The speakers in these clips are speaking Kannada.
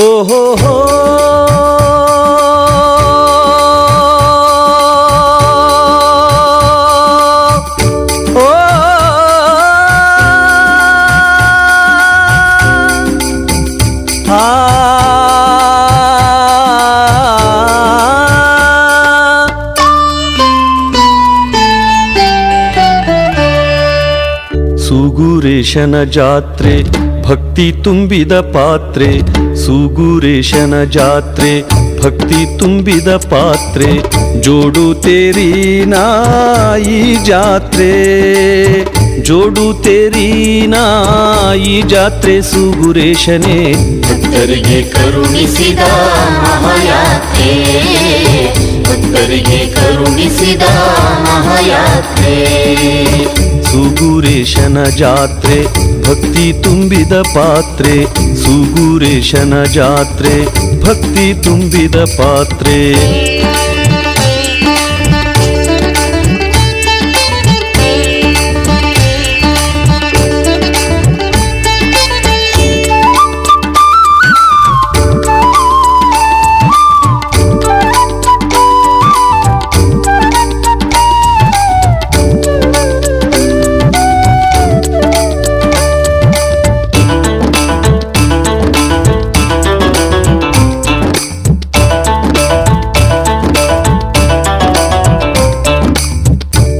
ಓಹೋ ಹೋ ಸೂಗುರೇಶನ ಜಾತ್ರೆ ಭಕ್ತಿ ತುಂಬಿದ ಪಾತ್ರೆ, ಸೂಗುರೇಶನ ಜಾತ್ರೆ ಭಕ್ತಿ ತುಂಬಿದ ಪಾತ್ರೆ, ಜೋಡು ತೇರಿನ ಈ ಜಾತ್ರೆ, ಜೋಡು ತೇರಿನ ಈ ಜಾತ್ರೆ ಸೂಗುರೇಶನೇ ಭಕ್ತರಿಗೆ ಕರುಣಿಸಿದ ಮಹಾಯಾತ್ರೆ, ಭಕ್ತರಿಗೆ ಕರುಣಿಸಿದ ಮಹಾಯಾತ್ರೆ. ಸೂಗುರೇಶನ ಜಾತ್ರೆ ಭಕ್ತಿ ತುಂಬಿದ ಪಾತ್ರೆ, ಸೂಗುರೇಶನ ಜಾತ್ರೆ ಭಕ್ತಿ ತುಂಬಿದ ಪಾತ್ರೆ.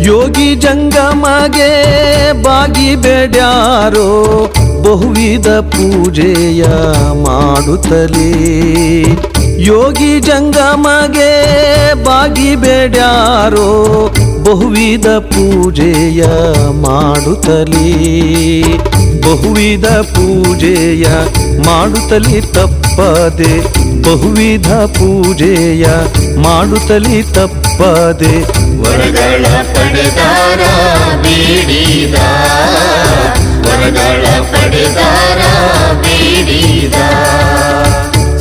ಯೋಗಿ ಜಂಗಮಗೆ ಬಾಗಿ ಬೇಡ್ಯಾರೋ ಬಹುವಿಧ ಪೂಜೆಯ ಮಾಡುತ್ತಲೇ, ಯೋಗಿ ಜಂಗಮಗೆ ಬಾಗಿ ಬೇಡ್ಯಾರೋ ಬಹುವಿಧ ಪೂಜೆಯ ಮಾಡುತ್ತಲೇ, ಬಹುವಿಧ ಪೂಜೆಯ ಮಾಡುತ್ತಲೇ ತಪ್ಪದೆ, ಬಹುವಿಧ ಪೂಜೆಯ ಮಾಡುತ್ತಲೇ ತಪ್ಪದೆ. ವರಗಳ ಪಡೆದಾರ ಬೇಡಿದ, ವರಗಳ ಪಡೆದಾರ ಬೇಡಿದ.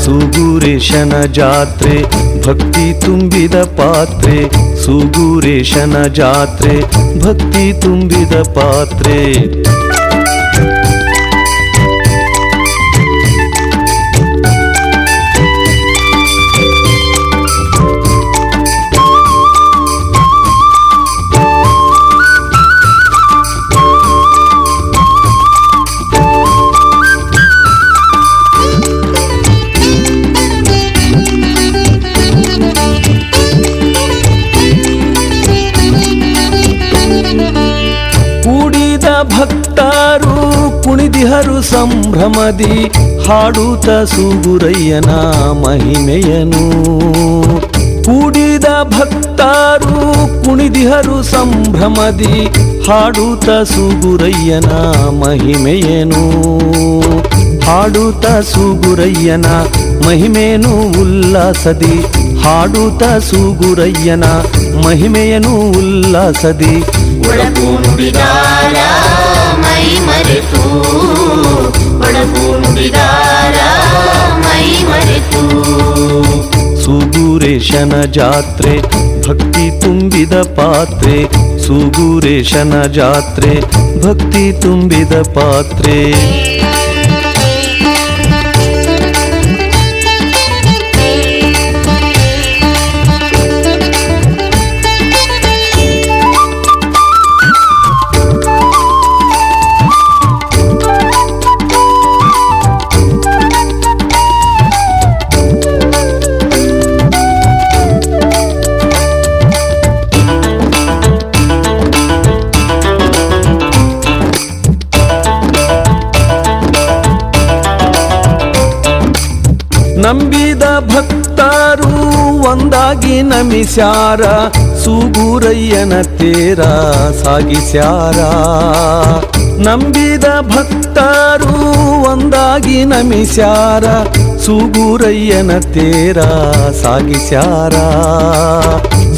ಸೂಗುರೇಶನ ಜಾತ್ರೆ ಭಕ್ತಿ ತುಂಬಿದ ಪಾತ್ರೆ, ಸೂಗುರೇಶನ ಜಾತ್ರೆ ಭಕ್ತಿ ತುಂಬಿದ ಪಾತ್ರೆ. ಭಕ್ತರು ಕುಣಿದಿಹರು ಸಂಭ್ರಮದಿ ಹಾಡುತ್ತ ಸೂಗುರಯ್ಯನ ಮಹಿಮೆಯನು, ಕೂಡಿದ ಭಕ್ತರು ಕುಣಿದಿಹರು ಸಂಭ್ರಮದಿ ಹಾಡುತ್ತ ಸೂಗುರಯ್ಯನ ಮಹಿಮೆಯನು, ಹಾಡುತ್ತ ಸೂಗುರಯ್ಯನ ಮಹಿಮೆಯನು ಉಲ್ಲಾಸದಿ, ಹಾಡುತ್ತ ಸೂಗುರಯ್ಯನ ಮಹಿಮೆಯನು ಉಲ್ಲಾಸದಿ. ಒಳಗು ನುಡಿದಾರ ಮೈ ಮರೆತು, ಒಳಗು ನುಡಿದಾರ ಮೈ ಮರೆತು. ಸೂಗುರೇಶನ ಜಾತ್ರೆ ಭಕ್ತಿ ತುಂಬಿದ ಪಾತ್ರೆ, ಸೂಗುರೇಶನ ಜಾತ್ರೆ ಭಕ್ತಿ ತುಂಬಿದ ಪಾತ್ರೆ. ನಂಬಿದ ಭಕ್ತರು ಒಂದಾಗಿ ನಮಿಸ್ಯಾರ, ಸೂಗುರಯ್ಯನ ತೇರ ಸಾಗಿಸ್ಯಾರ. ನಂಬಿದ ಭಕ್ತರು ಒಂದಾಗಿ ನಮಿಸ್ಯಾರ, ಸೂಗುರಯ್ಯನ ತೇರ ಸಾಗಿಸ್ಯಾರ,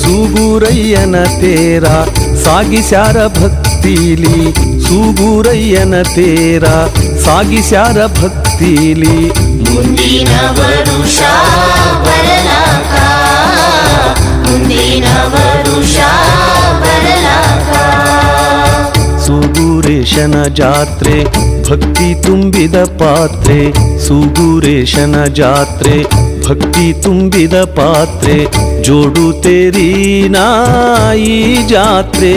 ಸೂಗುರಯ್ಯನ ತೇರ ಸಾಗಿಸ್ಯಾರ ಭಕ್ತಿಲಿ, ಸೂಗುರಯ್ಯನ ತೇರ ಸಾಗಿಸ್ಯಾರ ಭಕ್ತಿಲಿ. ಮುಂದಿನ ವರುಷ ಬರಲಾಕ, ಮುಂದಿನ ವರುಷ ಬರಲಾಕ. ಸೂಗುರೇಶನ ಜಾತ್ರೆ ಭಕ್ತಿ ತುಂಬಿದ ಪಾತ್ರೆ ಸೂಗುರೇಶನ ಜಾತ್ರೆ ಭಕ್ತಿ ತುಂಬಿದ ಪಾತ್ರೆ ಜೋಡು ತೇರಿ ನಾಯಿ ಜಾತ್ರೆ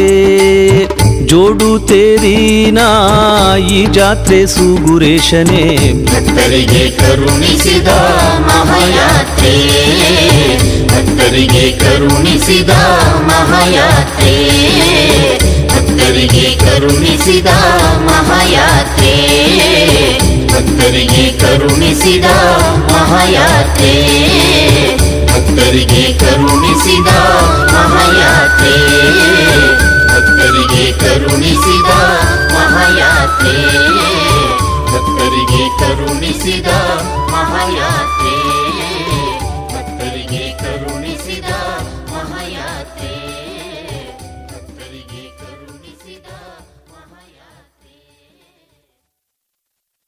ಜೋಡು ತೇರಿ ನಾಯಿ ಜಾತ್ರೆ ಸೂಗುರೇಶನೇ ಭಕ್ತರಿಗೆ ಕರುಣಿಸಿದ ಮಹಾಯಾತ್ರೆ ಭಕ್ತರಿಗೆ ಕರುಣಿಸಿದ ಮಹಾಯಾತ್ರೆ ಭಕ್ತರಿಗೆ ಕರುಣಿಸಿದ ಮಹಾಯಾತ್ರೆ ಭಕ್ತರಿಗೆ ಕರುಣಿಸಿದ ಮಹಾಯಾತ್ರೆ ಭಕ್ತರಿಗೆ ಕರುಣಿಸಿದ ಮಹಾಯಾತ್ರೆ ಭಕ್ತರಿಗೆ ಕರುಣಿಸಿದ